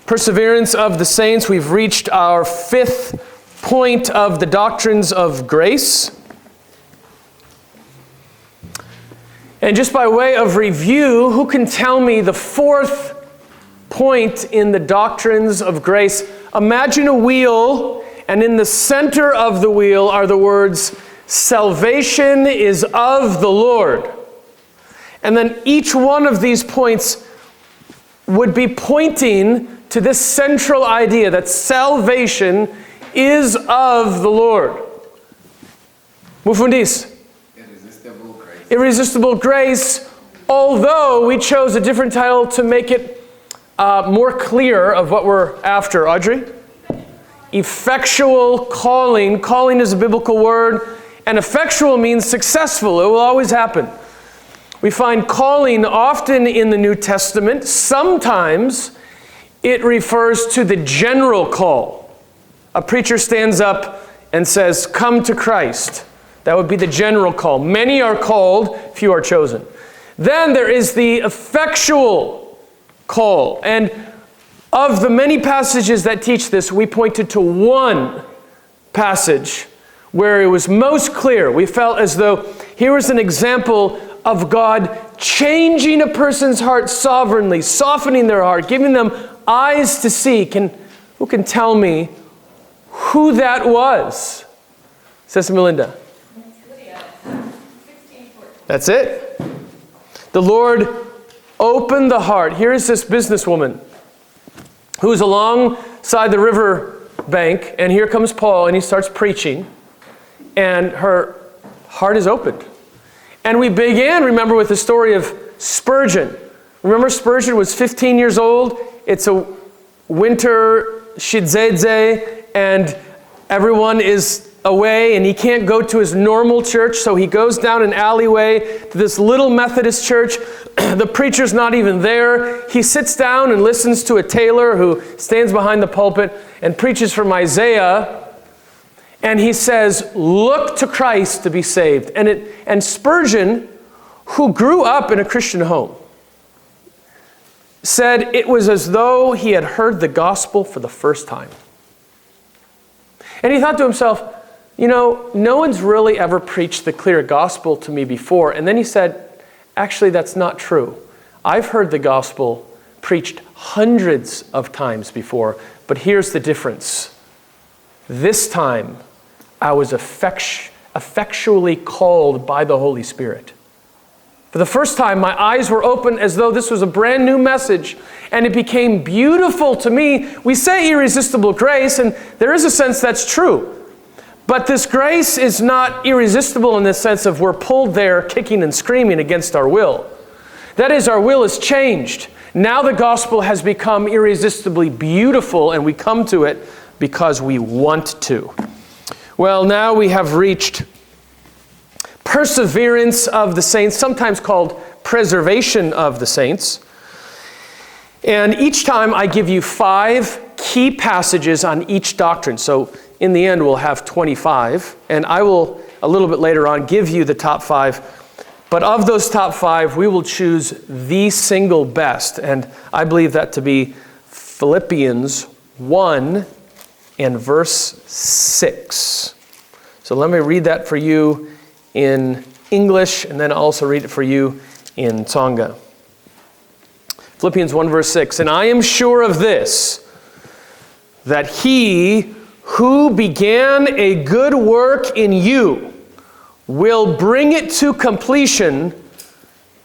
Perseverance of the saints. We've reached our fifth point of the doctrines of grace. And just by way of review, who can tell me the fourth point in the doctrines of grace? Imagine a wheel, and in the center of the wheel are the words, salvation is of the Lord. And then each one of these points would be pointing to this central idea that salvation is of the Lord. Mufundis. Irresistible grace. Irresistible grace, although we chose a different title to make it more clear of what we're after. Audrey? Effectual calling. Calling is a biblical word, and effectual means successful. It will always happen. We find calling often in the New Testament. Sometimes it refers to the general call. A preacher stands up and says, "Come to Christ." That would be the general call. Many are called, few are chosen. Then there is the effectual call. And of the many passages that teach this, we pointed to one passage where it was most clear. We felt as though here was an example of God changing a person's heart sovereignly, softening their heart, giving them eyes to see. Who can tell me who that was? Sister Melinda. That's it. The Lord opened the heart. Here is this businesswoman who's alongside the river bank, and here comes Paul, and he starts preaching, and her heart is opened. And we began, remember, with the story of Spurgeon. Remember, Spurgeon was 15 years old. It's a winter shidzedze, and everyone is away, and he can't go to his normal church, so he goes down an alleyway to this little Methodist church. The preacher's not even there. He sits down and listens to a tailor who stands behind the pulpit and preaches from Isaiah. And he says, look to Christ to be saved. And Spurgeon, who grew up in a Christian home, said it was as though he had heard the gospel for the first time. And he thought to himself, no one's really ever preached the clear gospel to me before. And then he said, actually, that's not true. I've heard the gospel preached hundreds of times before, but here's the difference. This time, I was effectually called by the Holy Spirit. For the first time, my eyes were open as though this was a brand new message, and it became beautiful to me. We say irresistible grace, and there is a sense that's true. But this grace is not irresistible in the sense of we're pulled there kicking and screaming against our will. That is, our will is changed. Now the gospel has become irresistibly beautiful, and we come to it because we want to. Well, now we have reached perseverance of the saints, sometimes called preservation of the saints. And each time I give you 5 key passages on each doctrine. So in the end, we'll have 25. And I will, a little bit later on, give you the top 5. But of those top 5, we will choose the single best. And I believe that to be Philippians 1 and verse 6. So let me read that for you in English, and then I'll also read it for you in Tonga. Philippians 1 verse 6, and I am sure of this, that he who began a good work in you will bring it to completion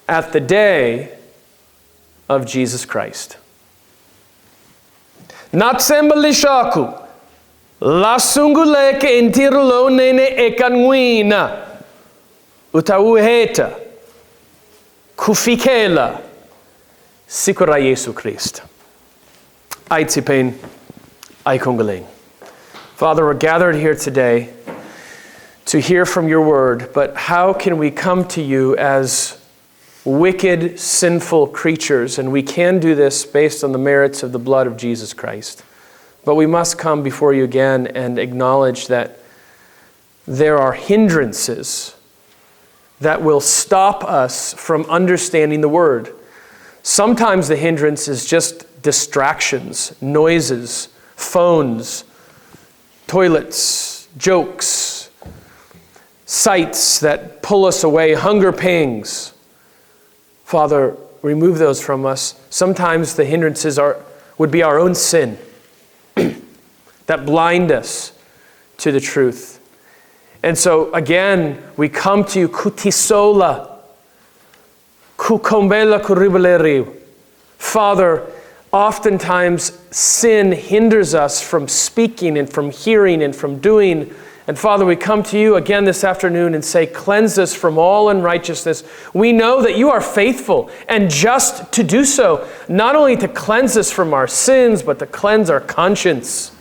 at the day of Jesus Christ. Natsembalishaku, lasunguleke intirulo nene ekanwina, utauheta, kufikela, sikura Yesu Christ. Aitsipain, aikongalein. Father, we're gathered here today to hear from your word, but how can we come to you as wicked, sinful creatures? And we can do this based on the merits of the blood of Jesus Christ. But we must come before you again and acknowledge that there are hindrances that will stop us from understanding the word. Sometimes the hindrance is just distractions, noises, phones, toilets, jokes, sights that pull us away, hunger pangs. Father, remove those from us. Sometimes the hindrances would be our own sin that blind us to the truth. And so again, we come to you, kutisola, kukombela kuribaleri. Father, oftentimes sin hinders us from speaking and from hearing and from doing. And Father, we come to you again this afternoon and say, cleanse us from all unrighteousness. We know that you are faithful and just to do so, not only to cleanse us from our sins, but to cleanse our conscience.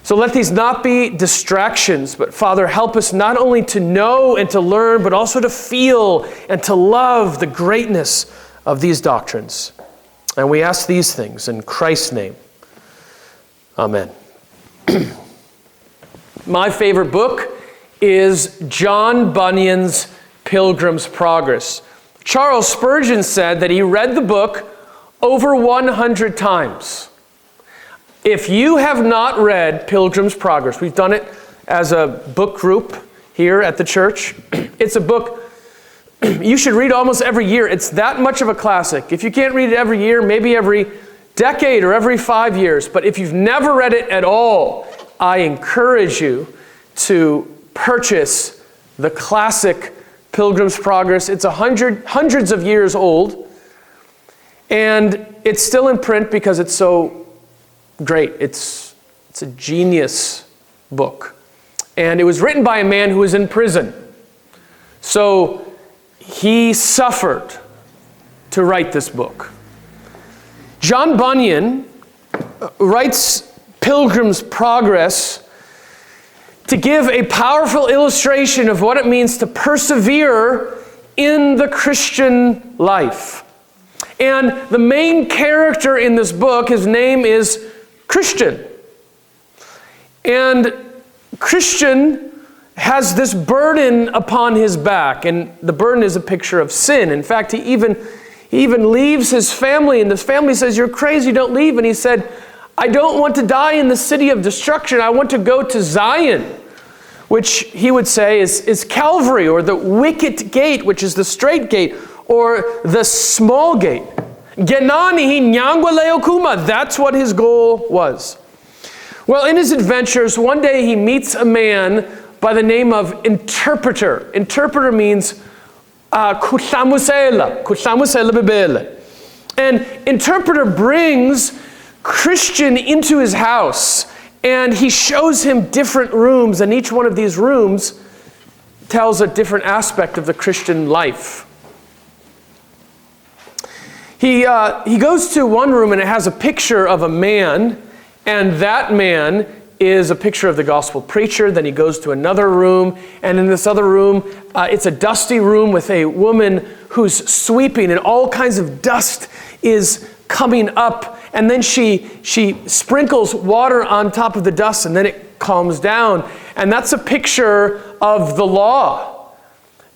So let these not be distractions, but Father, help us not only to know and to learn, but also to feel and to love the greatness of these doctrines. And we ask these things in Christ's name. Amen. My favorite book is John Bunyan's Pilgrim's Progress. Charles Spurgeon said that he read the book over 100 times. If you have not read Pilgrim's Progress, we've done it as a book group here at the church. It's a book you should read almost every year. It's that much of a classic. If you can't read it every year, maybe every decade or every 5 years. But if you've never read it at all, I encourage you to purchase the classic Pilgrim's Progress. It's hundreds of years old. And it's still in print because it's so great. It's a genius book. And it was written by a man who was in prison. So he suffered to write this book. John Bunyan writes Pilgrim's Progress to give a powerful illustration of what it means to persevere in the Christian life. And the main character in this book, his name is Christian. And Christian has this burden upon his back, and the burden is a picture of sin. In fact, he even leaves his family, and his family says, "You're crazy, don't leave." And he said, "I don't want to die in the city of destruction. I want to go to Zion," which he would say is Calvary, or the wicket gate, which is the straight gate, or the small gate. Genani nyangwa leokuma. That's what his goal was. Well, in his adventures, one day he meets a man by the name of Interpreter. Interpreter means kusamusela bebele. And Interpreter brings Christian into his house, and he shows him different rooms, and each one of these rooms tells a different aspect of the Christian life. He goes to one room, and it has a picture of a man, and that man is a picture of the gospel preacher. Then he goes to another room, and in this other room, it's a dusty room with a woman who's sweeping, and all kinds of dust is coming up, and then she sprinkles water on top of the dust, and then it calms down. And that's a picture of the law.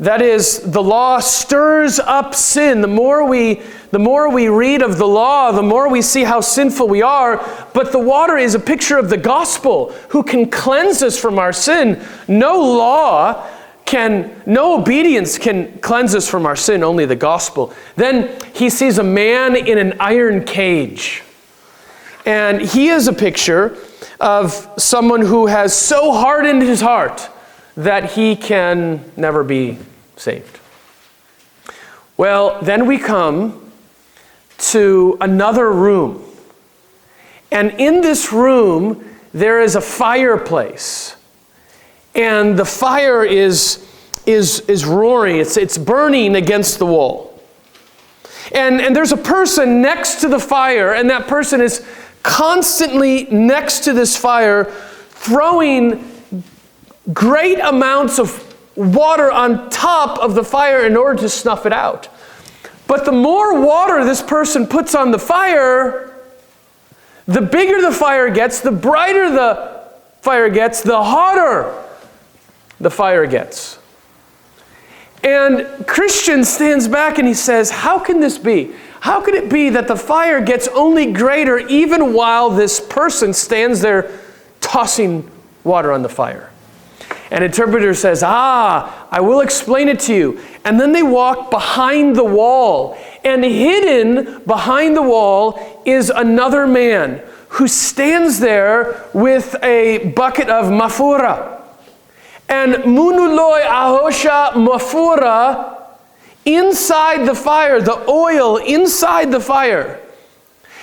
That is, the law stirs up sin. The more we read of the law, the more we see how sinful we are. But the water is a picture of the gospel, who can cleanse us from our sin. No obedience can cleanse us from our sin, only the gospel. Then he sees a man in an iron cage. And he is a picture of someone who has so hardened his heart that he can never be saved. Well, then we come to another room. And in this room, there is a fireplace. And the fire is roaring. It's burning against the wall. And there's a person next to the fire, and that person is constantly next to this fire, throwing great amounts of water on top of the fire in order to snuff it out. But the more water this person puts on the fire, the bigger the fire gets, the brighter the fire gets, the hotter the fire gets. And Christian stands back and he says, "How can this be? How could it be that the fire gets only greater even while this person stands there tossing water on the fire? An interpreter says, I will explain it to you. And then they walk behind the wall. And hidden behind the wall is another man who stands there with a bucket of mafura. And munuloi ahosha mafura, inside the fire, the oil inside the fire.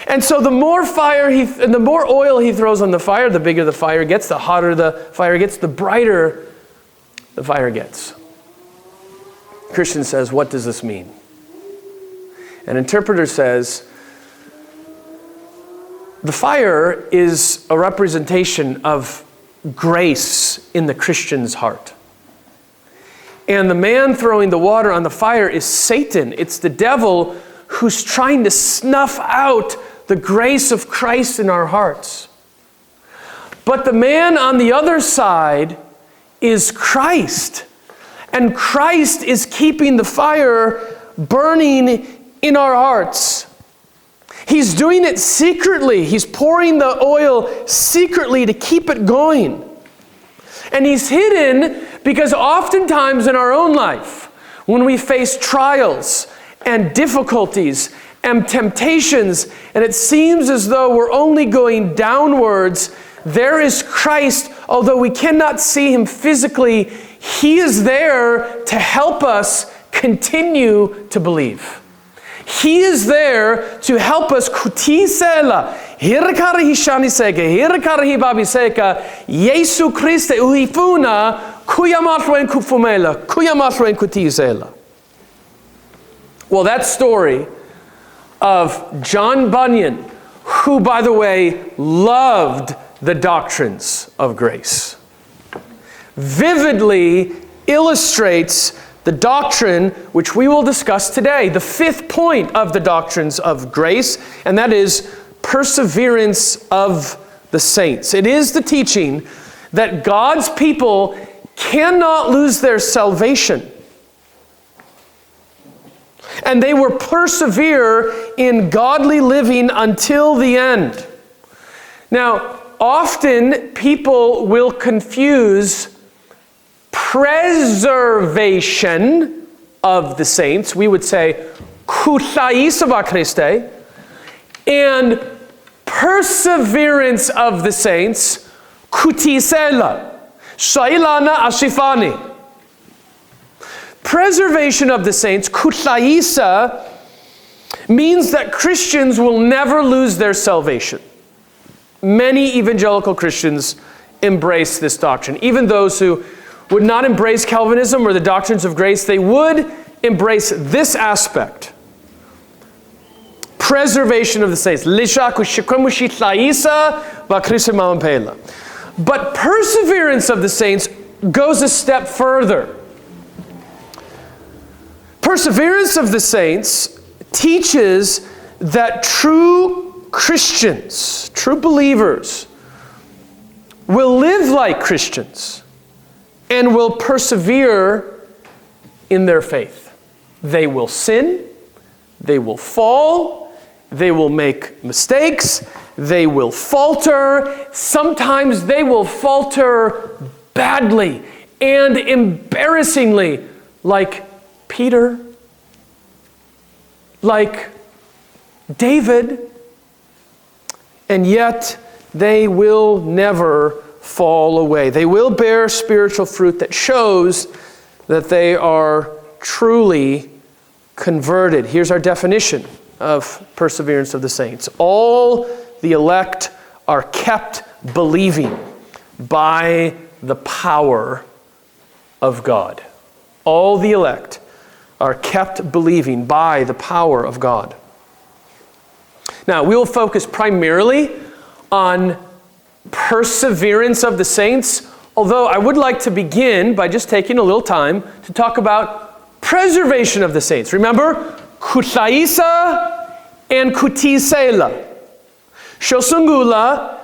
And so the more the more oil he throws on the fire, the bigger the fire gets, the hotter the fire gets, the brighter the fire gets. Christian says, what does this mean? An interpreter says, the fire is a representation of grace in the Christian's heart. And the man throwing the water on the fire is Satan. It's the devil who's trying to snuff out the grace of Christ in our hearts. But the man on the other side is Christ. And Christ is keeping the fire burning in our hearts. He's doing it secretly. He's pouring the oil secretly to keep it going. And he's hidden because oftentimes in our own life, when we face trials and difficulties and temptations, and it seems as though we're only going downwards, there is Christ. Although we cannot see him physically, he is there to help us continue to believe. He is there to help us kutisela. Hirikara hishaniseka, hirikara hibabiseka, Yesu Christe uhifuna, kuyamatwen kufumela, kuyamatwen kutisela. Well, that story of John Bunyan, who, by the way, loved the doctrines of grace, vividly illustrates the doctrine which we will discuss today, the fifth point of the doctrines of grace, and that is perseverance of the saints. It is the teaching that God's people cannot lose their salvation, and they will persevere in godly living until the end. Now, often people will confuse preservation of the saints, we would say kuthaisava Christe, and perseverance of the saints, kutisela, shailana ashifani. Preservation of the saints, kuthaisa, means that Christians will never lose their salvation. Many evangelical Christians embrace this doctrine. Even those who would not embrace Calvinism or the doctrines of grace, they would embrace this aspect. Preservation of the saints. But perseverance of the saints goes a step further. Perseverance of the saints teaches that true Christians, true believers, will live like Christians and will persevere in their faith. They will sin, they will fall, they will make mistakes, they will falter. Sometimes they will falter badly and embarrassingly, like Peter, like David, and yet they will never fall away. They will bear spiritual fruit that shows that they are truly converted. Here's our definition of perseverance of the saints. All the elect are kept believing by the power of God. All the elect are kept believing by the power of God. Now, we will focus primarily on perseverance of the saints, although I would like to begin by just taking a little time to talk about preservation of the saints. Remember, kuthaisa and kutisela. Shosungula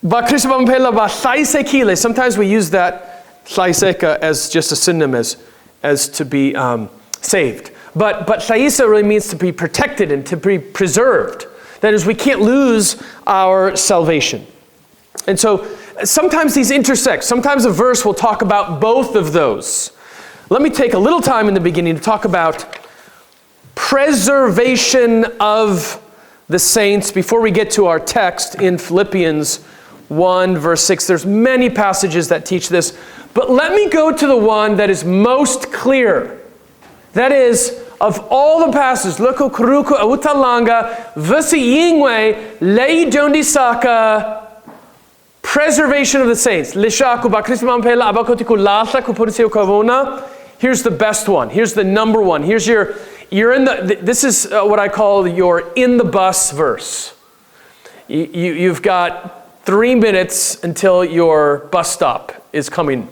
bakrisbampela bathaisekile. Sometimes we use that thaiseka as just a synonym as to be saved. But Thaisa really means to be protected and to be preserved. That is, we can't lose our salvation. And so sometimes these intersect. Sometimes a verse will talk about both of those. Let me take a little time in the beginning to talk about preservation of the saints before we get to our text in Philippians 1 verse 6. There's many passages that teach this, but let me go to the one that is most clear. That is, of all the passages, loko kuruku autalanga visi lei dondisaka, preservation of the saints. Here's the best one. Here's the number one. Here's this is what I call your in the bus verse. You've got 3 minutes until your bus stop is coming.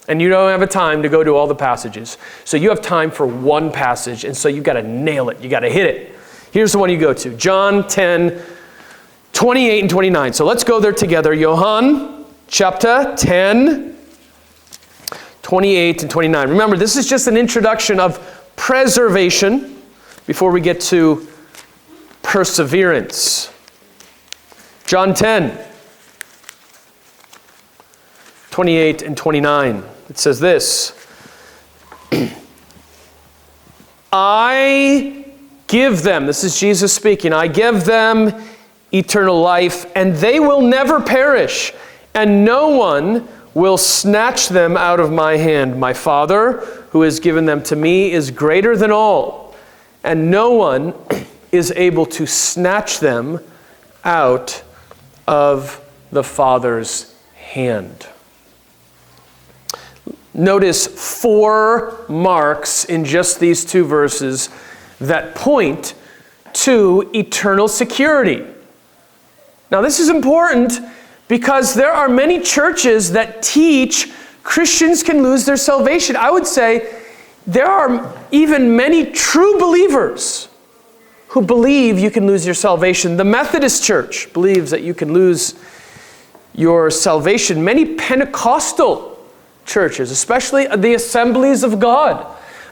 And you don't have a time to go to all the passages. So you have time for one passage, and so you've got to nail it. You've got to hit it. Here's the one you go to. John 10, 28 and 29. So let's go there together. Johann chapter 10, 28 and 29. Remember, this is just an introduction of preservation before we get to perseverance. John 10, 28 and 29. It says this, I give them, this is Jesus speaking, I give them eternal life, and they will never perish, and no one will snatch them out of my hand. My Father, who has given them to me, is greater than all, and no one is able to snatch them out of the Father's hand. Notice 4 marks in just these 2 verses that point to eternal security. Now this is important because there are many churches that teach Christians can lose their salvation. I would say there are even many true believers who believe you can lose your salvation. The Methodist Church believes that you can lose your salvation. Many Pentecostal churches, especially the Assemblies of God,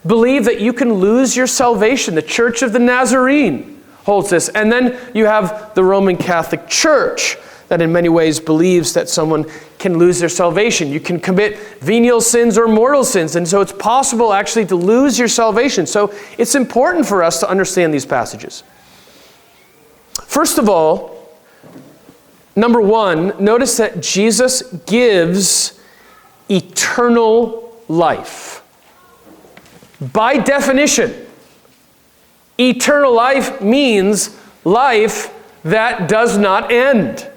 believe that you can lose your salvation. The Church of the Nazarene holds this. And then you have the Roman Catholic Church that in many ways believes that someone can lose their salvation. You can commit venial sins or mortal sins, and so it's possible actually to lose your salvation. So it's important for us to understand these passages. First of all, number 1, notice that Jesus gives eternal life. By definition, eternal life means life that does not end.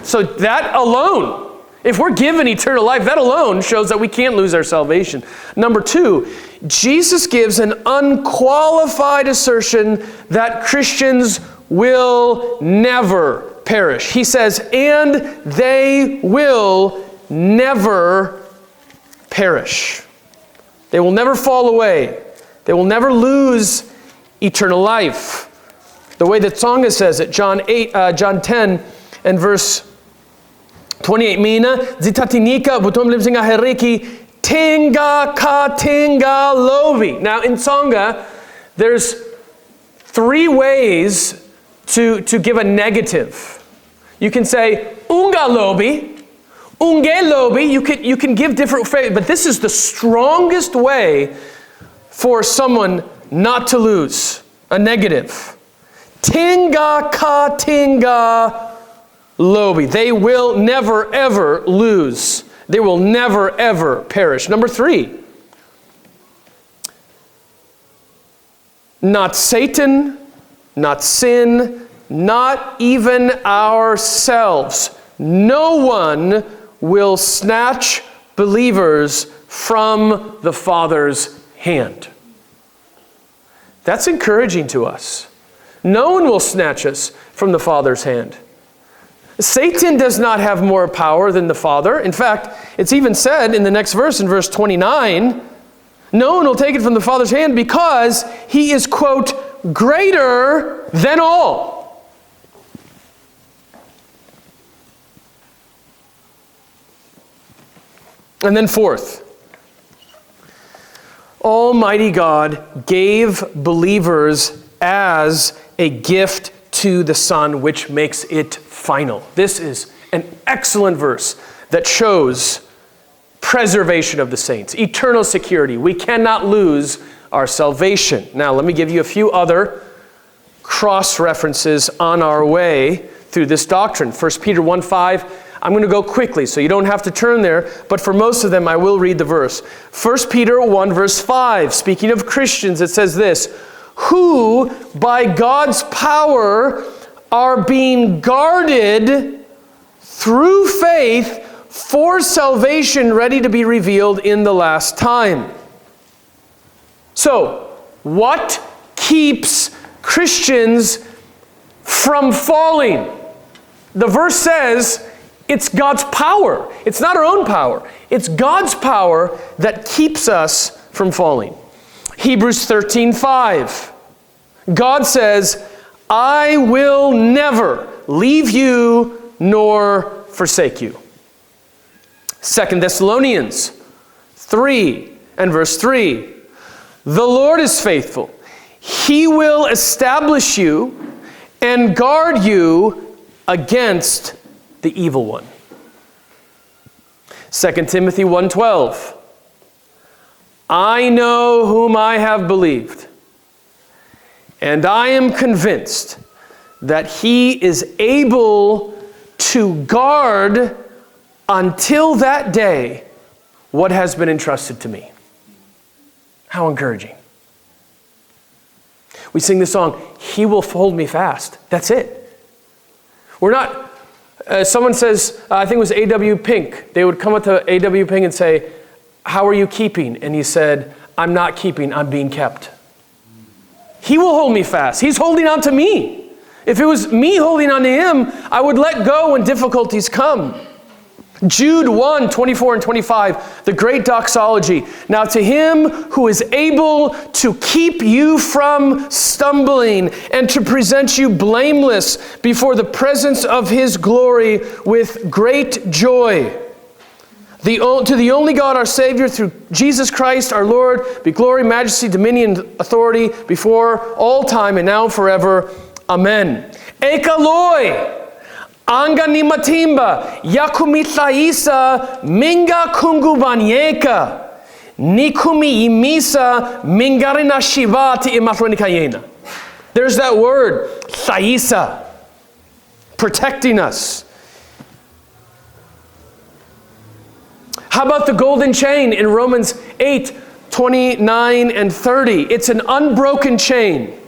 So that alone, if we're given eternal life, that alone shows that we can't lose our salvation. Number 2, Jesus gives an unqualified assertion that Christians will never perish. He says, and they will never perish. They will never fall away. They will never lose eternal life. The way that Tsonga says it, John 10 and verse 28, Mina zitatinika butom limsinga heriki tinga ka tinga lovi. Now in Tsonga, there's 3 ways to give a negative. You can say unga lobi, unge lobi. You can give different phrases, but this is the strongest way for someone not to lose a negative. Tinga ka tinga lobi. They will never ever lose. They will never ever perish. Number 3. Not Satan, not sin, not even ourselves. No one will snatch believers from the Father's hand. That's encouraging to us. No one will snatch us from the Father's hand. Satan does not have more power than the Father. In fact, it's even said in the next verse, in verse 29, no one will take it from the Father's hand because he is, quote, greater than all. And then 4th, Almighty God gave believers as a gift to the Son, which makes it final. This is an excellent verse that shows preservation of the saints, eternal security. We cannot lose our salvation. Now, let me give you a few other cross-references on our way through this doctrine. 1 Peter 1:5. I'm going to go quickly, so you don't have to turn there, but for most of them, I will read the verse. 1 Peter 1, verse 5, speaking of Christians, it says this, who by God's power are being guarded through faith for salvation ready to be revealed in the last time. So, what keeps Christians from falling? The verse says it's God's power. It's not our own power. It's God's power that keeps us from falling. Hebrews 13:5. God says, I will never leave you nor forsake you. 2 Thessalonians 3 and verse 3. The Lord is faithful. He will establish you and guard you against the evil one. 2 Timothy 1:12. I know whom I have believed, and I am convinced that he is able to guard until that day what has been entrusted to me. How encouraging. We sing the song, He will hold me fast. That's it. We're not, someone says, I think it was A.W. Pink. They would come up to A.W. Pink and say, how are you keeping? And he said, I'm not keeping, I'm being kept. He will hold me fast. He's holding on to me. If it was me holding on to him, I would let go when difficulties come. Jude 1, 24 and 25, the great doxology. Now to him who is able to keep you from stumbling and to present you blameless before the presence of his glory with great joy. To the only God our Savior, through Jesus Christ our Lord, be glory, majesty, dominion, authority before all time and now forever. Amen. Ekaloi. Anga ni matimba, yakumithaisa, minga kungubanyeka, nikumi imisa, mingarina shivati imathronikayena. There's that word, thaisa, protecting us. How about the golden chain in Romans 8, 29 and 30? It's an unbroken chain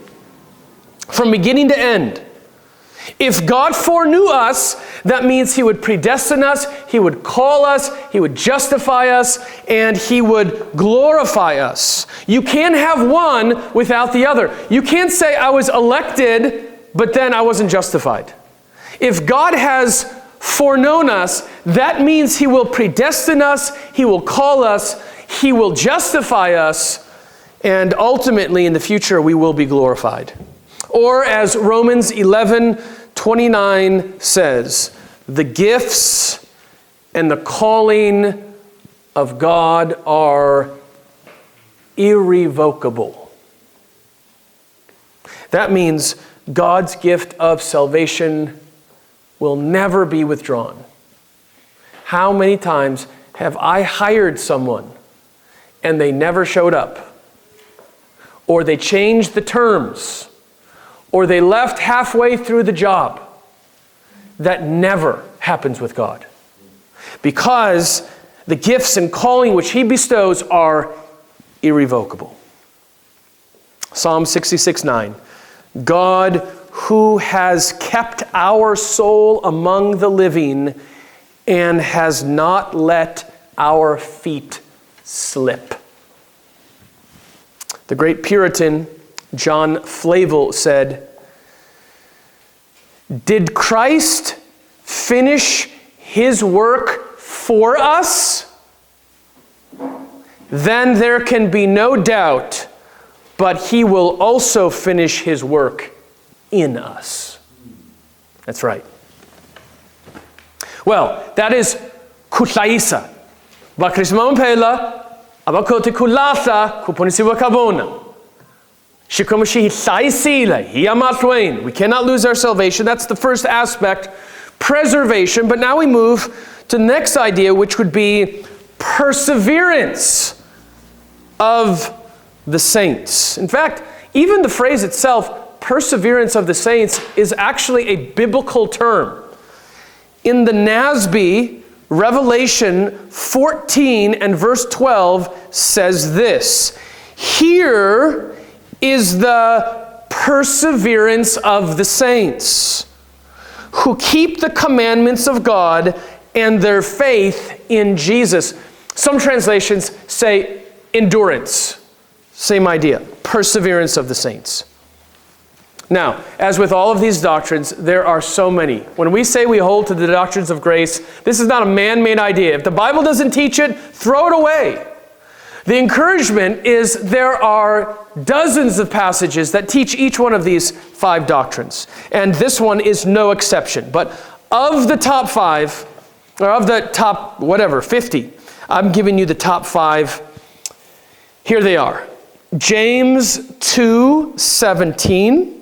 from beginning to end. If God foreknew us, that means he would predestine us, he would call us, he would justify us, and he would glorify us. You can't have one without the other. You can't say I was elected, but then I wasn't justified. If God has foreknown us, that means he will predestine us, he will call us, he will justify us, and ultimately in the future we will be glorified. Or as Romans 11:29 says, the gifts and the calling of God are irrevocable. That means God's gift of salvation will never be withdrawn. How many times have I hired someone and they never showed up? Or they changed the terms? Or they left halfway through the job? That never happens with God. Because the gifts and calling which he bestows are irrevocable. Psalm 66:9. God who has kept our soul among the living and has not let our feet slip. The great Puritan John Flavel said, did Christ finish his work for us? Then there can be no doubt, but he will also finish his work in us. That's right. Well, that is kutlaisa. Vakrismam pela Abakote kulasa kuponisiwa kabona. Shikomashi saisila hiamatwain. We cannot lose our salvation. That's the first aspect, preservation. But now we move to the next idea, which would be perseverance of the saints. In fact, even the phrase itself, perseverance of the saints, is actually a biblical term. In the NASB, Revelation 14 and verse 12 says this: here is the perseverance of the saints, who keep the commandments of God and their faith in Jesus. Some translations say endurance. Same idea. Perseverance of the saints. Now, as with all of these doctrines, there are so many. When we say we hold to the doctrines of grace, this is not a man-made idea. If the Bible doesn't teach it, throw it away. The encouragement is there are dozens of passages that teach each one of these 5 doctrines. And this one is no exception. But of the top 5, or of the top, 50, I'm giving you the top 5. Here they are. James 2:17.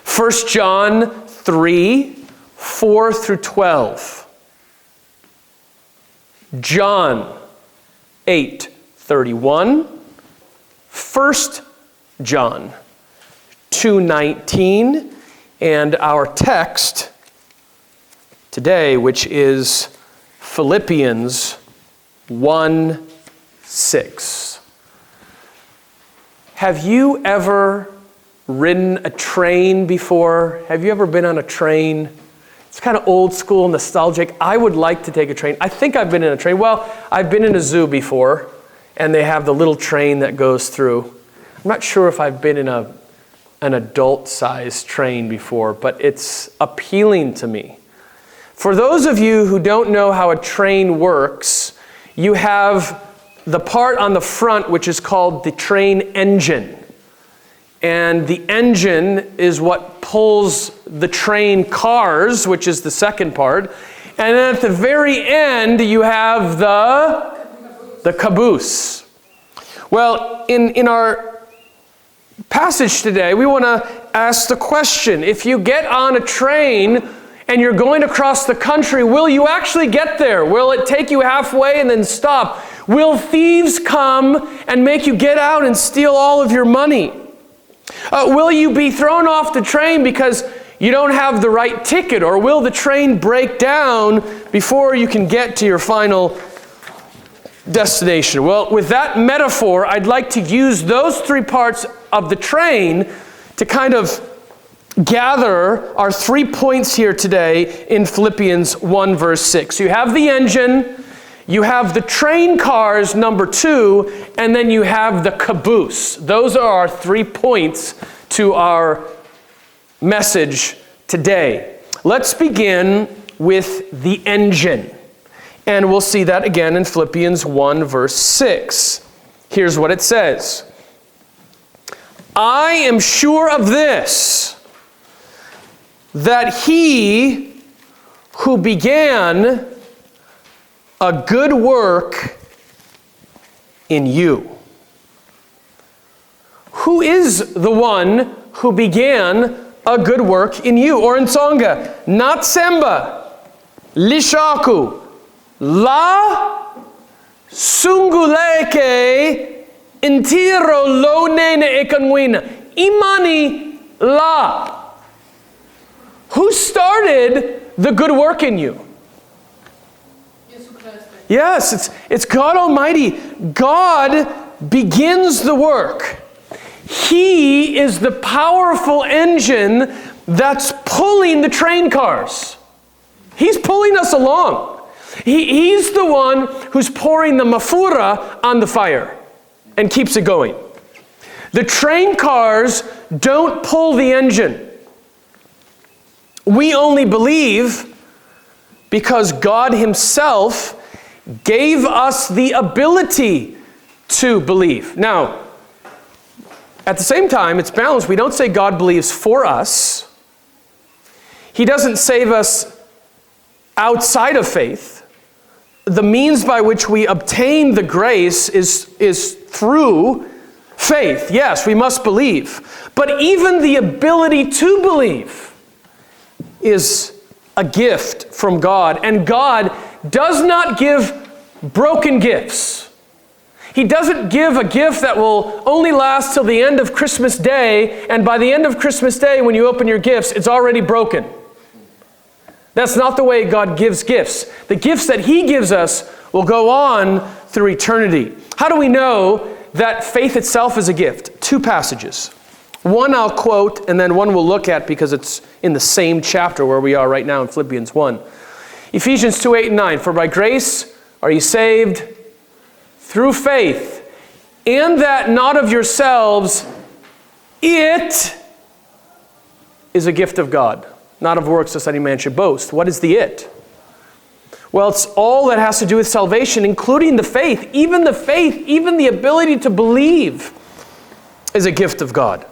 1 John 3, 4 through 12. John 8:31. 1 John 2:19. And our text today, which is Philippians 1:6. Have you ever ridden a train before? Have you ever been on a train? It's kind of old school, nostalgic. I would like to take a train. I think I've been in a train. Well, I've been in a zoo before, and they have the little train that goes through. I'm not sure if I've been in an adult-sized train before, but it's appealing to me. For those of you who don't know how a train works, you have the part on the front which is called the train engine. And the engine is what pulls the train cars, which is the second part. And then at the very end, you have the caboose. Well, in our passage today, we want to ask the question: if you get on a train and you're going across the country, will you actually get there? Will it take you halfway and then stop? Will thieves come and make you get out and steal all of your money? Will you be thrown off the train because you don't have the right ticket? Or will the train break down before you can get to your final destination? Well, with that metaphor, I'd like to use those 3 parts of the train to kind of gather our 3 points here today in Philippians 1 verse 6. You have the engine, you have the train cars, number 2, and then you have the caboose. Those are our 3 points to our message today. Let's begin with the engine. And we'll see that again in Philippians 1 verse 6. Here's what it says: I am sure of this, that he who began a good work in you. Who is the one who began a good work in you? Or in Tsonga, Natsemba, Lishaku, La Sunguleke Intiro Lone Ne Ekanwina. Imani La. Who started the good work in you? Yes, it's God Almighty. God begins the work. He is the powerful engine that's pulling the train cars. He's pulling us along. He's the one who's pouring the mafura on the fire and keeps it going. The train cars don't pull the engine. We only believe because God Himself gave us the ability to believe. Now, at the same time, it's balanced. We don't say God believes for us. He doesn't save us outside of faith. the means by which we obtain the grace is through faith. Yes, we must believe. But even the ability to believe is a gift from God. And God does not give broken gifts. He doesn't give a gift that will only last till the end of Christmas Day, and by the end of Christmas Day, when you open your gifts, it's already broken. That's not the way God gives gifts. The gifts that He gives us will go on through eternity. How do we know that faith itself is a gift? Two passages. One I'll quote, and then one we'll look at because it's in the same chapter where we are right now in Philippians 1. Ephesians 2, 8 and 9. For by grace are you saved through faith, and that not of yourselves, it is a gift of God, not of works, lest any man should boast. What is the it? Well, it's all that has to do with salvation, including the faith. Even the faith, even the ability to believe is a gift of God.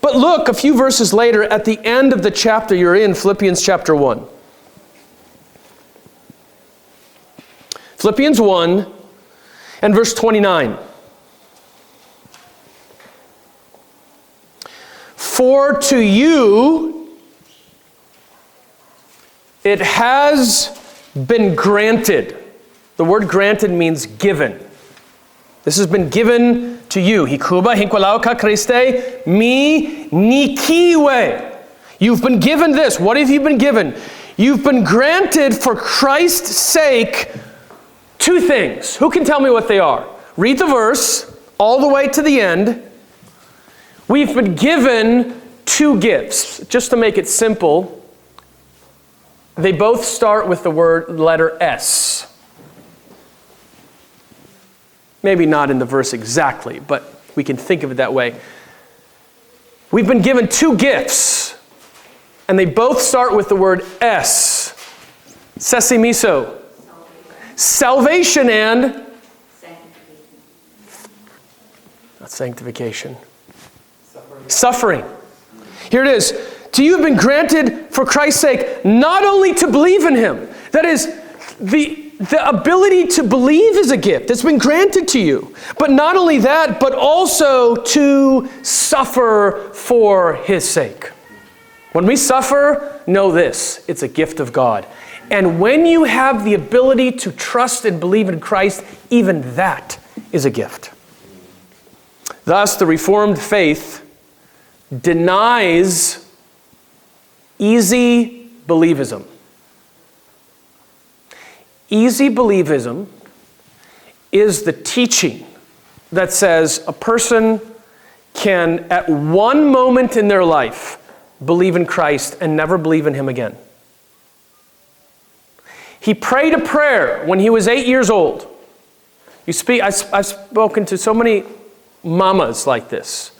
But look, a few verses later, at the end of the chapter you're in, Philippians chapter 1. Philippians 1 and verse 29. For to you it has been granted. The word granted means given. This has been given to you. Hikuba hinkwalao ka Christe mi nikiwe. You've been given this. What have you been given? You've been granted for Christ's sake two things. Who can tell me what they are? Read the verse all the way to the end. We've been given two gifts. Just to make it simple, they both start with the letter S. Maybe not in the verse exactly, but we can think of it that way. We've been given two gifts, and they both start with the word S. Sesimiso. Salvation and not sanctification. Suffering. Here it is. To you have been granted for Christ's sake, not only to believe in Him. That is, the ability to believe is a gift. It's been granted to you. But not only that, but also to suffer for His sake. When we suffer, know this, it's a gift of God. And when you have the ability to trust and believe in Christ, even that is a gift. Thus, the Reformed faith denies easy believism. Easy believism is the teaching that says a person can, at one moment in their life, believe in Christ and never believe in Him again. He prayed a prayer when he was 8 years old. I've spoken to so many mamas like this.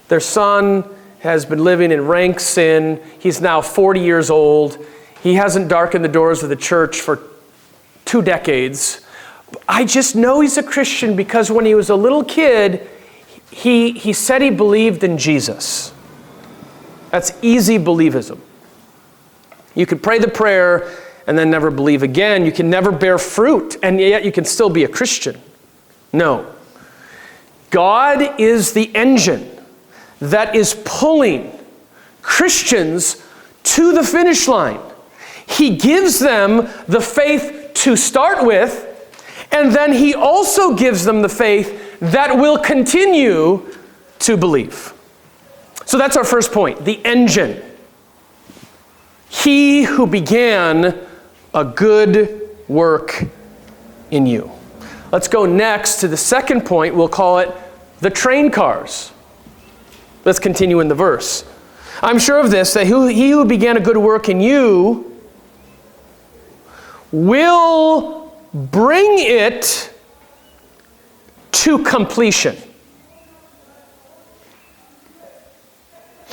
Their son has been living in rank sin. He's now 40 years old. He hasn't darkened the doors of the church for 2 decades. I just know he's a Christian because when he was a little kid, he said he believed in Jesus. That's easy believism. You could pray the prayer and then never believe again. You can never bear fruit, and yet you can still be a Christian. No. God is the engine that is pulling Christians to the finish line. He gives them the faith to start with, and then He also gives them the faith that will continue to believe. So that's our first point, the engine. He who began a good work in you. Let's go next to the second point. We'll call it the train cars. Let's continue in the verse. I'm sure of this, that he who began a good work in you will bring it to completion.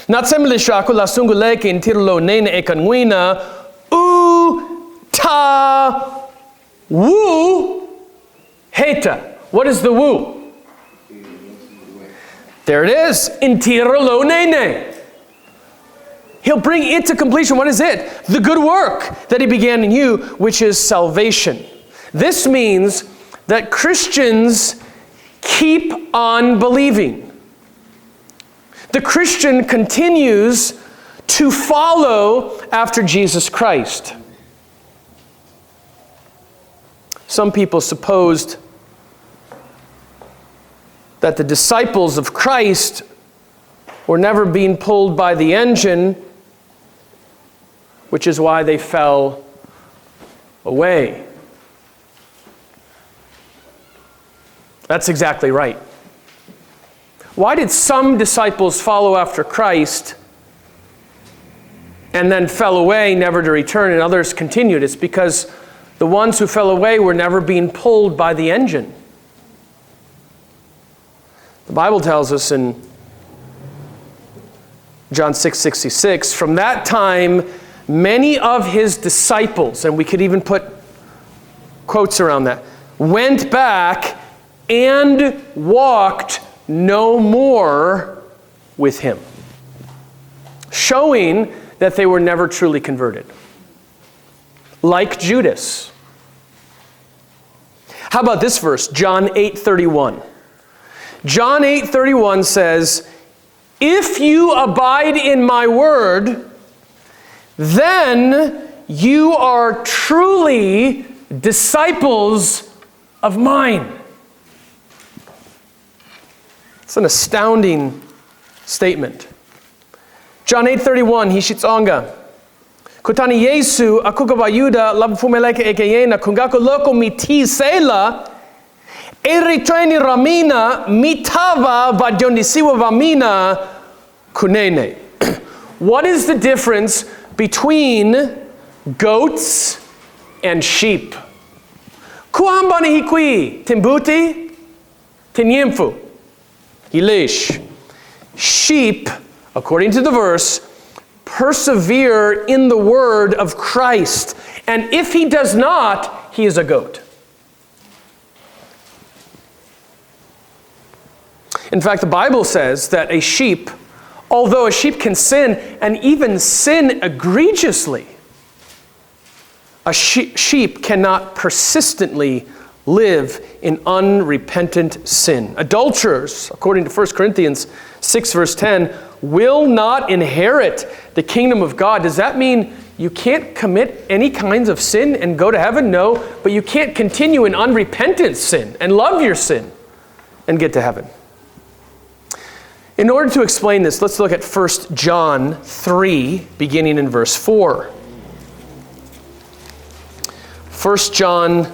Natsemle shaku la sunguleke intirlo nene ekanwina ta wu heta. What is the wu? There it is. Intirlo nene. He'll bring it to completion. What is it? The good work that He began in you, which is salvation. This means that Christians keep on believing. The Christian continues to follow after Jesus Christ. Some people supposed that the disciples of Christ were never being pulled by the engine, which is why they fell away. That's exactly right. Why did some disciples follow after Christ and then fell away, never to return, and others continued? It's because the ones who fell away were never being pulled by the engine. The Bible tells us in John 6:66, from that time, many of his disciples, and we could even put quotes around that, went back and walked no more with him, showing that they were never truly converted. Like Judas. How about this verse, John 8:31? John 8:31 says, if you abide in my word, then you are truly disciples of mine. It's an astounding statement. John 8:31, Hishitsonga. Kutani Yesu akukabayuda labfumeleke ekeyena kungako loko miti sela eritweni ramina mitava badionisiwa vamina kunene. What is the difference between goats and sheep? Kuambani hikwi timbuti tinyimfu ilish. Sheep, according to the verse, persevere in the word of Christ. And if he does not, he is a goat. In fact, the Bible says that a sheep, although a sheep can sin, and even sin egregiously, a sheep cannot persistently live in unrepentant sin. Adulterers, according to 1 Corinthians 6 verse 10, will not inherit the kingdom of God. Does that mean you can't commit any kinds of sin and go to heaven? No, but you can't continue in unrepentant sin and love your sin and get to heaven. In order to explain this, let's look at 1 John 3, beginning in verse 4. 1 John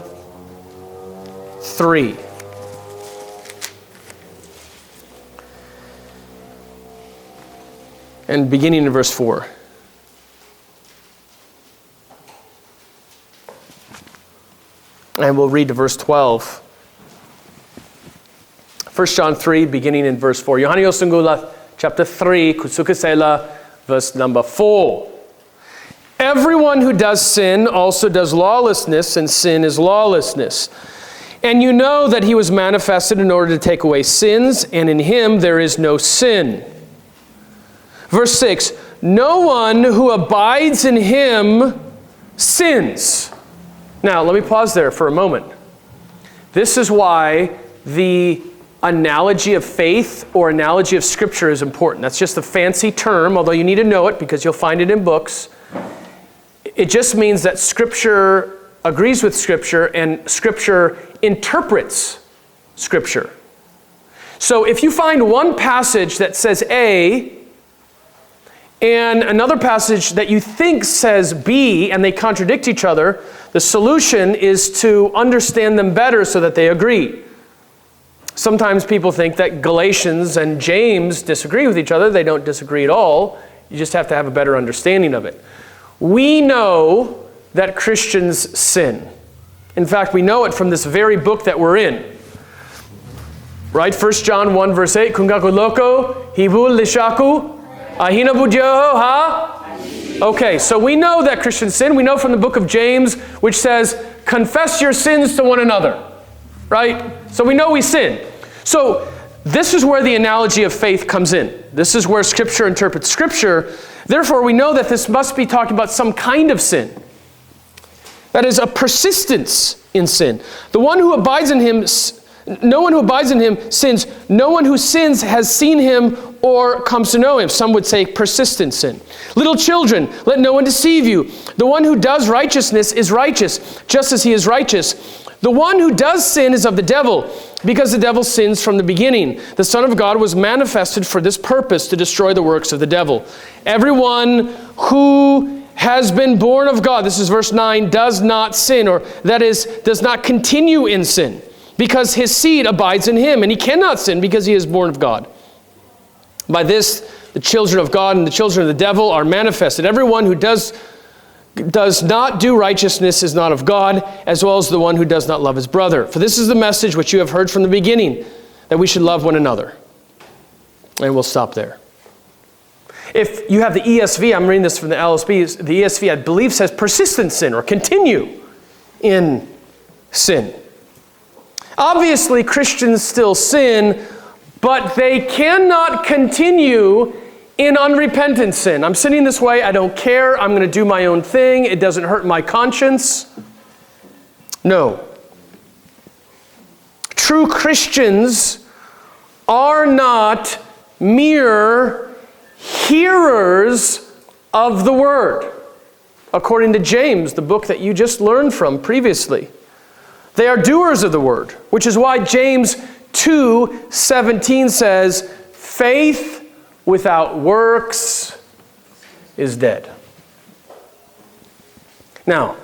3. And beginning in verse 4. And we'll read to verse 12. 1 John 3, beginning in verse 4. Yohani Osungula, chapter 3, Kusukasela, verse number 4. Everyone who does sin also does lawlessness, and sin is lawlessness. And you know that he was manifested in order to take away sins, and in him there is no sin. Verse 6, no one who abides in him sins. Now, let me pause there for a moment. This is why the analogy of faith or analogy of Scripture is important. That's just a fancy term, although you need to know it because you'll find it in books. It just means that Scripture agrees with Scripture and Scripture interprets Scripture. So if you find one passage that says A and another passage that you think says B and they contradict each other, the solution is to understand them better so that they agree. Sometimes people think that Galatians and James disagree with each other. They don't disagree at all. You just have to have a better understanding of it. We know that Christians sin. In fact, we know it from this very book that we're in. Right? 1 John 1 verse 8. Kungaku loko, hibul lishaku, ahina budyoho ha? Okay, so we know that Christians sin. We know from the book of James, which says, confess your sins to one another. Right? So we know we sin. So this is where the analogy of faith comes in. This is where Scripture interprets Scripture. Therefore, we know that this must be talking about some kind of sin. That is a persistence in sin. The one who abides in him, no one who abides in him sins. No one who sins has seen him or comes to know him. Some would say persistent sin. Little children, let no one deceive you. The one who does righteousness is righteous, just as he is righteous. The one who does sin is of the devil, because the devil sins from the beginning. The Son of God was manifested for this purpose, to destroy the works of the devil. Everyone who has been born of God, this is verse 9, does not sin, or that is, does not continue in sin, because his seed abides in him, and he cannot sin because he is born of God. By this, the children of God and the children of the devil are manifested. Everyone who does not do righteousness is not of God, as well as the one who does not love his brother. For this is the message which you have heard from the beginning, that we should love one another. And we'll stop there. If you have the ESV, I'm reading this from the LSB, the ESV, I believe, says persistent sin, or continue in sin. Obviously, Christians still sin, but they cannot continue in unrepentant sin. I'm sinning this way, I don't care, I'm going to do my own thing, it doesn't hurt my conscience. No. True Christians are not mere hearers of the word, according to James, the book that you just learned from previously. They are doers of the word, which is why James 2:17 says, faith without works is dead. Now,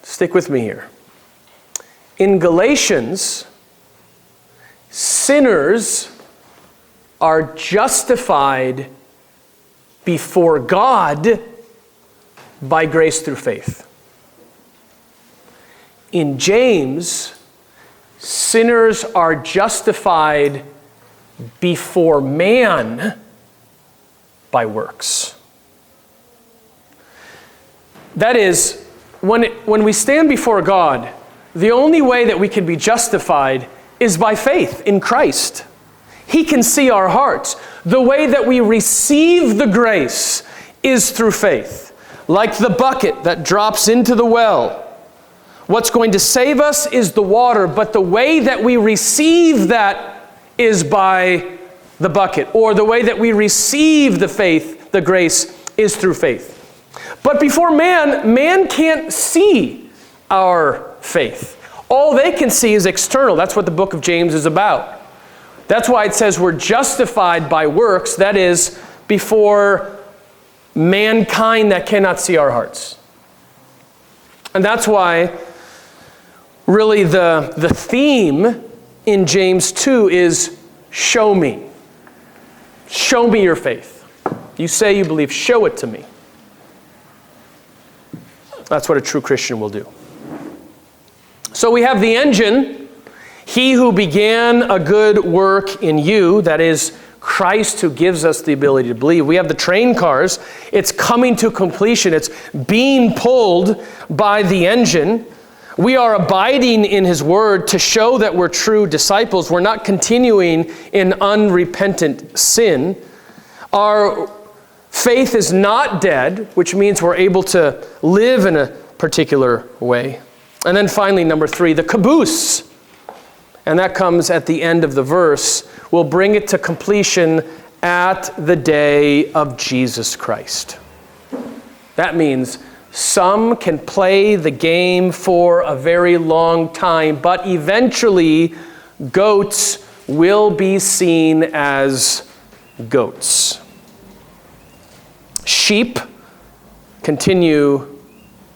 stick with me here. In Galatians, sinners are justified before God by grace through faith. In James, sinners are justified before man by works. That is, when we stand before God, the only way that we can be justified is by faith in Christ. He can see our hearts. The way that we receive the grace is through faith. Like the bucket that drops into the well. What's going to save us is the water, but the way that we receive that is by the bucket. Or the way that we receive the faith, the grace, is through faith. But before man can't see our faith. All they can see is external. That's what the book of James is about. That's why it says we're justified by works, that is, before mankind that cannot see our hearts. And that's why really the theme in James 2 is show me. Show me your faith. You say you believe, show it to me. That's what a true Christian will do. So we have the engine. He who began a good work in you, that is Christ who gives us the ability to believe. We have the train cars. It's coming to completion. It's being pulled by the engine. We are abiding in His Word to show that we're true disciples. We're not continuing in unrepentant sin. Our faith is not dead, which means we're able to live in a particular way. And then finally, number 3, the caboose. And that comes at the end of the verse. We'll bring it to completion at the day of Jesus Christ. That means some can play the game for a very long time, but eventually goats will be seen as goats. Sheep continue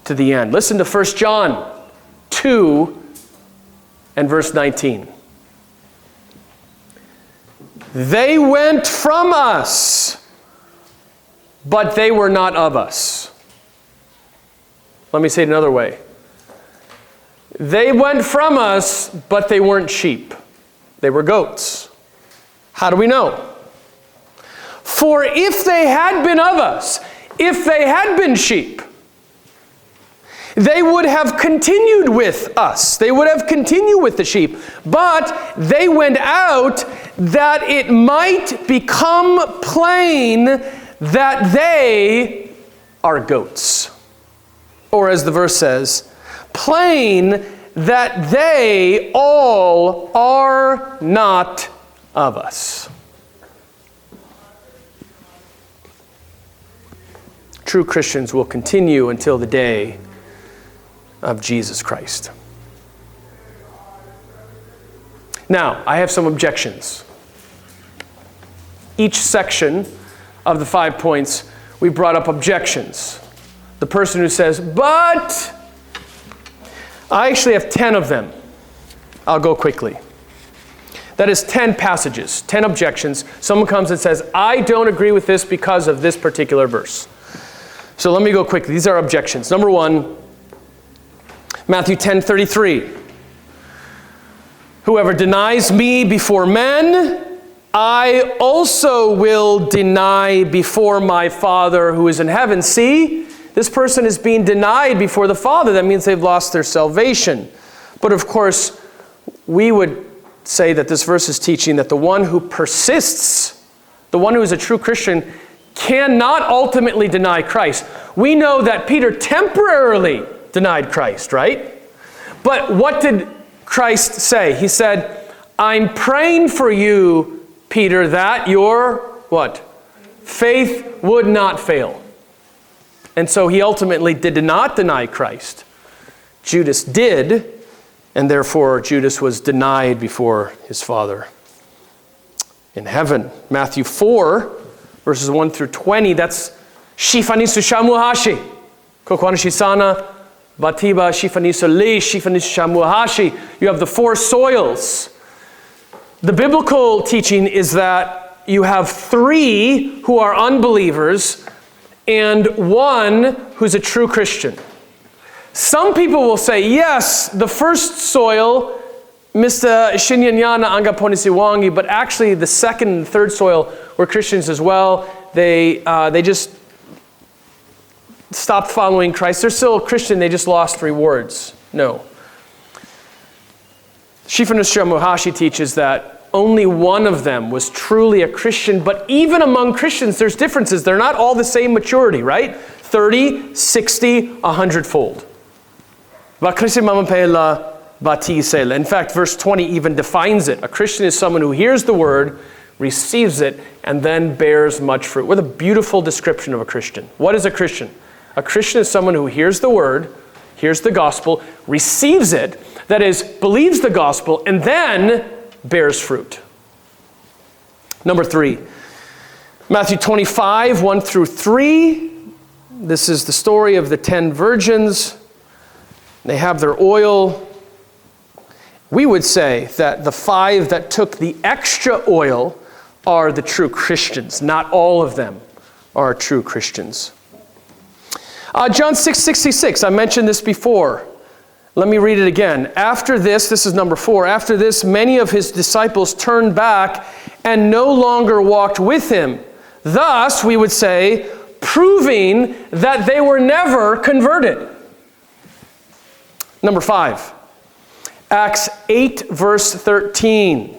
to the end. Listen to 1 John 2 and verse 19. They went from us, but they were not of us. Let me say it another way. They went from us, but they weren't sheep. They were goats. How do we know? For if they had been of us, if they had been sheep, they would have continued with us. They would have continued with the sheep. But they went out that it might become plain that they are goats. Or as the verse says, plain that they all are not of us. True Christians will continue until the day of Jesus Christ. Now, I have some objections. Each section of the 5 points, we brought up objections. The person who says, but I actually have 10 of them. I'll go quickly. That is 10 passages, 10 objections. Someone comes and says, I don't agree with this because of this particular verse. So let me go quickly. These are objections. Number 1, Matthew 10:33. Whoever denies me before men, I also will deny before my Father who is in heaven. See, this person is being denied before the Father. That means they've lost their salvation. But of course, we would say that this verse is teaching that the one who persists, the one who is a true Christian, cannot ultimately deny Christ. We know that Peter temporarily denied Christ, right? But what did Christ say? He said, I'm praying for you, Peter, that your, what? Faith would not fail. And so he ultimately did not deny Christ. Judas did, and therefore Judas was denied before his Father in heaven. Matthew 4, verses 1 through 20, that's Shifanisu Shamuhashi. Kokwanashisana, Batiba, Shifanisu Li, Shifanisu Shamuhashi. You have the 4 soils. The biblical teaching is that you have 3 who are unbelievers and 1 who's a true Christian. Some people will say, yes, the first soil, Mr. Shinyanyana Angaponisiwangi, but actually the second and third soil were Christians as well. They just stopped following Christ. They're still a Christian, they just lost rewards. No. Shifanusha Muhashi teaches that only one of them was truly a Christian, but even among Christians there's differences. They're not all the same maturity, right? 30, 60, 100-fold. In fact, verse 20 even defines it. A Christian is someone who hears the word, receives it, and then bears much fruit. What a beautiful description of a Christian. What is a Christian? A Christian is someone who hears the word, hears the gospel, receives it, that is, believes the gospel, and then bears fruit. Number 3, Matthew 25, 1 through 3. This is the story of the 10 virgins. They have their oil. We would say that the 5 that took the extra oil are the true Christians. Not all of them are true Christians. John 6:66, I mentioned this before. Let me read it again. After this is number 4, after this, many of his disciples turned back and no longer walked with him. Thus, we would say, proving that they were never converted. Number 5, Acts 8, verse 13.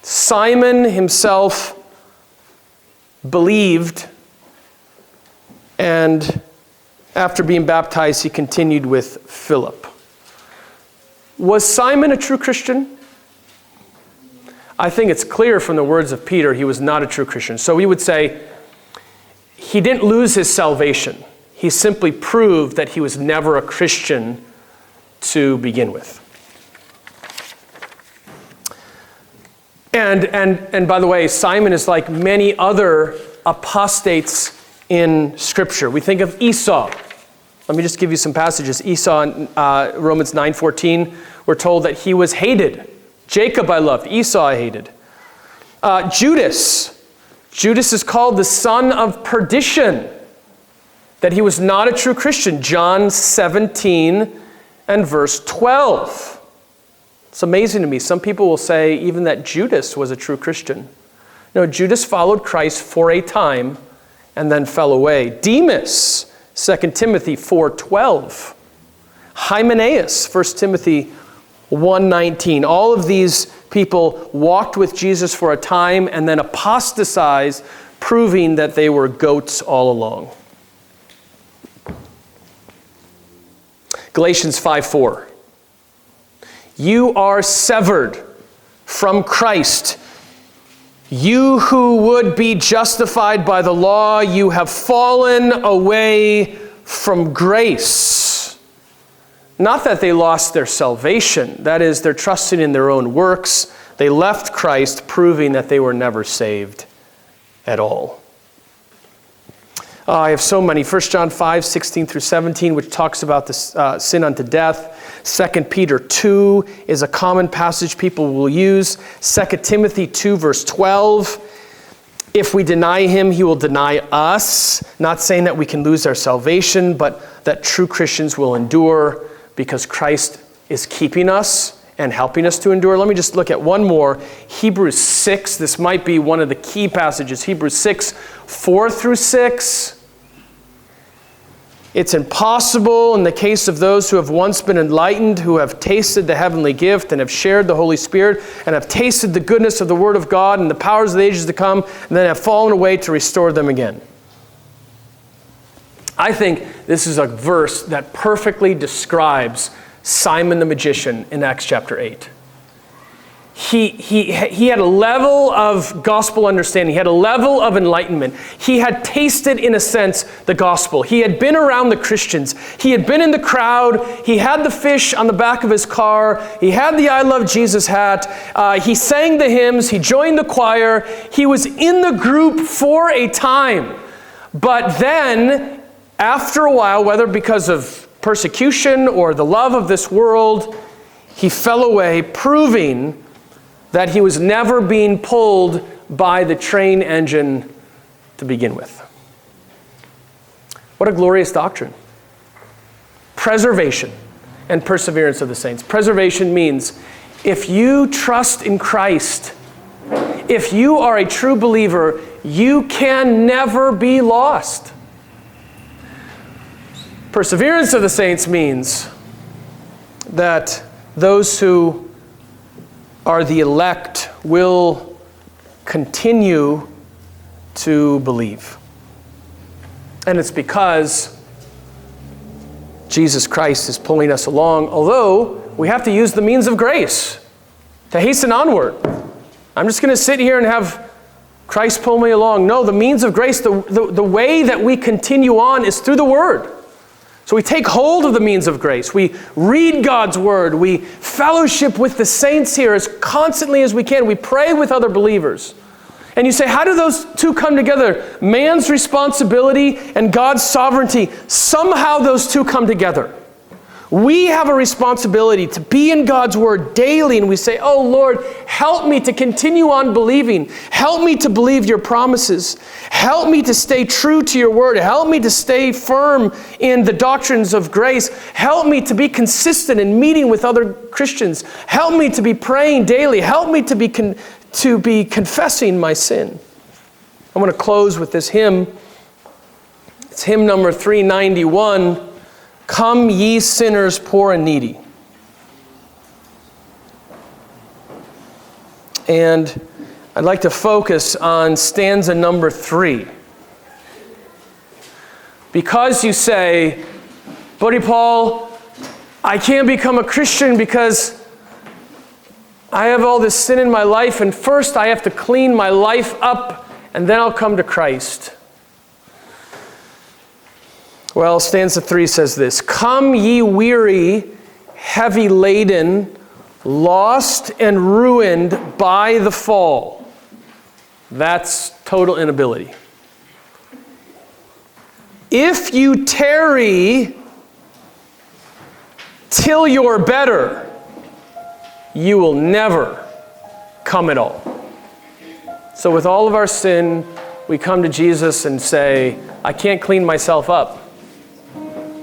Simon himself believed, and after being baptized, he continued with Philip. Was Simon a true Christian? I think it's clear from the words of Peter he was not a true Christian. So we would say he didn't lose his salvation. He simply proved that he was never a Christian to begin with. And by the way, Simon is like many other apostates in Scripture. We think of Esau. Let me just give you some passages. Esau in Romans 9:14, we're told that he was hated. Jacob I loved, Esau I hated. Judas is called the son of perdition, that he was not a true Christian. John 17 and verse 12. It's amazing to me. Some people will say even that Judas was a true Christian. No, Judas followed Christ for a time and then fell away. Demas, 2 Timothy 4:12. Hymenaeus, 1 Timothy 1:19. All of these people walked with Jesus for a time and then apostatized, proving that they were goats all along. Galatians 5:4. You are severed from Christ. You who would be justified by the law, you have fallen away from grace. Not that they lost their salvation. That is, they're trusting in their own works. They left Christ, proving that they were never saved at all. I have so many. 1 John 5:16 through 17, which talks about the sin unto death. 2 Peter 2 is a common passage people will use. 2 Timothy 2, verse 12. If we deny him, he will deny us. Not saying that we can lose our salvation, but that true Christians will endure because Christ is keeping us and helping us to endure. Let me just look at one more. Hebrews 6. This might be one of the key passages. Hebrews 6, 4 through 6. It's impossible in the case of those who have once been enlightened, who have tasted the heavenly gift and have shared the Holy Spirit and have tasted the goodness of the Word of God and the powers of the ages to come, and then have fallen away, to restore them again. I think this is a verse that perfectly describes Simon the magician in Acts chapter 8. He had a level of gospel understanding. He had a level of enlightenment. He had tasted, in a sense, the gospel. He had been around the Christians. He had been in the crowd. He had the fish on the back of his car. He had the I Love Jesus hat. He sang the hymns. He joined the choir. He was in the group for a time. But then, after a while, whether because of persecution or the love of this world, he fell away, proving that he was never being pulled by the train engine to begin with. What a glorious doctrine. Preservation and perseverance of the saints. Preservation means if you trust in Christ, if you are a true believer, you can never be lost. Perseverance of the saints means that those who are the elect will continue to believe. And it's because Jesus Christ is pulling us along, although we have to use the means of grace to hasten onward. I'm just going to sit here and have Christ pull me along. No, the means of grace, the way that we continue on is through the Word. So we take hold of the means of grace. We read God's Word. We fellowship with the saints here as constantly as we can. We pray with other believers. And you say, how do those two come together? Man's responsibility and God's sovereignty. Somehow those two come together. We have a responsibility to be in God's Word daily, and we say, oh Lord, help me to continue on believing. Help me to believe your promises. Help me to stay true to your Word. Help me to stay firm in the doctrines of grace. Help me to be consistent in meeting with other Christians. Help me to be praying daily. Help me to be confessing my sin. I'm going to close with this hymn. It's hymn number 391. Come ye sinners poor and needy. And I'd like to focus on stanza number 3. Because you say, Buddy Paul, I can't become a Christian because I have all this sin in my life, and first I have to clean my life up, and then I'll come to Christ. Well, stanza 3 says this: Come ye weary, heavy laden, lost and ruined by the fall. That's total inability. If you tarry till you're better, you will never come at all. So with all of our sin, we come to Jesus and say, I can't clean myself up.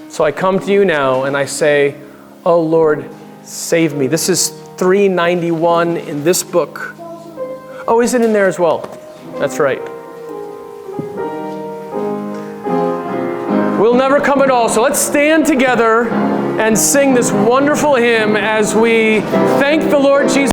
So I come to you now and I say, oh Lord, save me. This is 391 in this book. Oh, is it in there as well? That's right. We'll never come at all. So let's stand together and sing this wonderful hymn as we thank the Lord Jesus.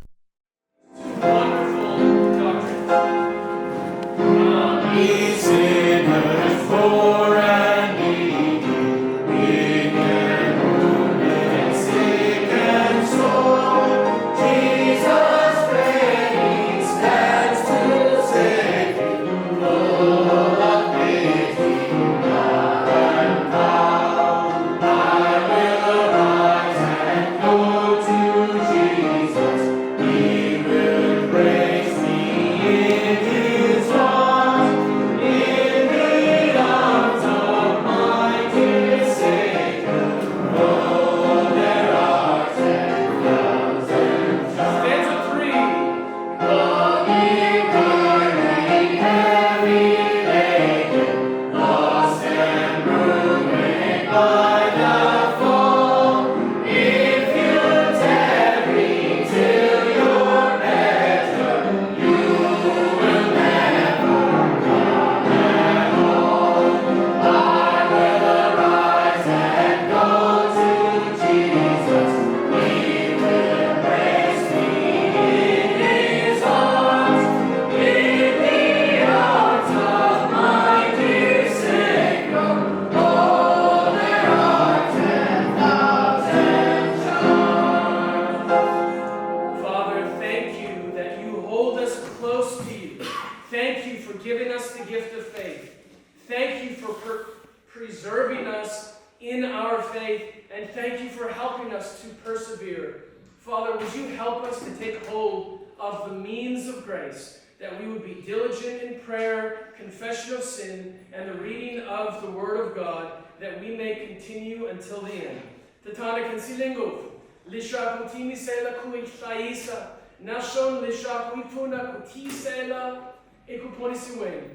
Thank you for preserving us in our faith, and thank you for helping us to persevere. Father, would you help us to take hold of the means of grace, that we would be diligent in prayer, confession of sin, and the reading of the Word of God, that we may continue until the end. Tatana kansilengov, lisha kutimi sela kuik thaisa, nashon lisha kuipuna kutisela, ekuponisiwen.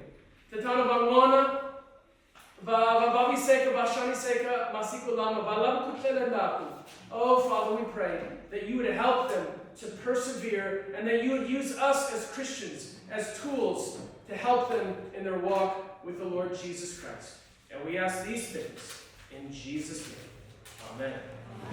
Tatana bangwana, oh, Father, we pray that you would help them to persevere and that you would use us as Christians as tools to help them in their walk with the Lord Jesus Christ. And we ask these things in Jesus' name. Amen.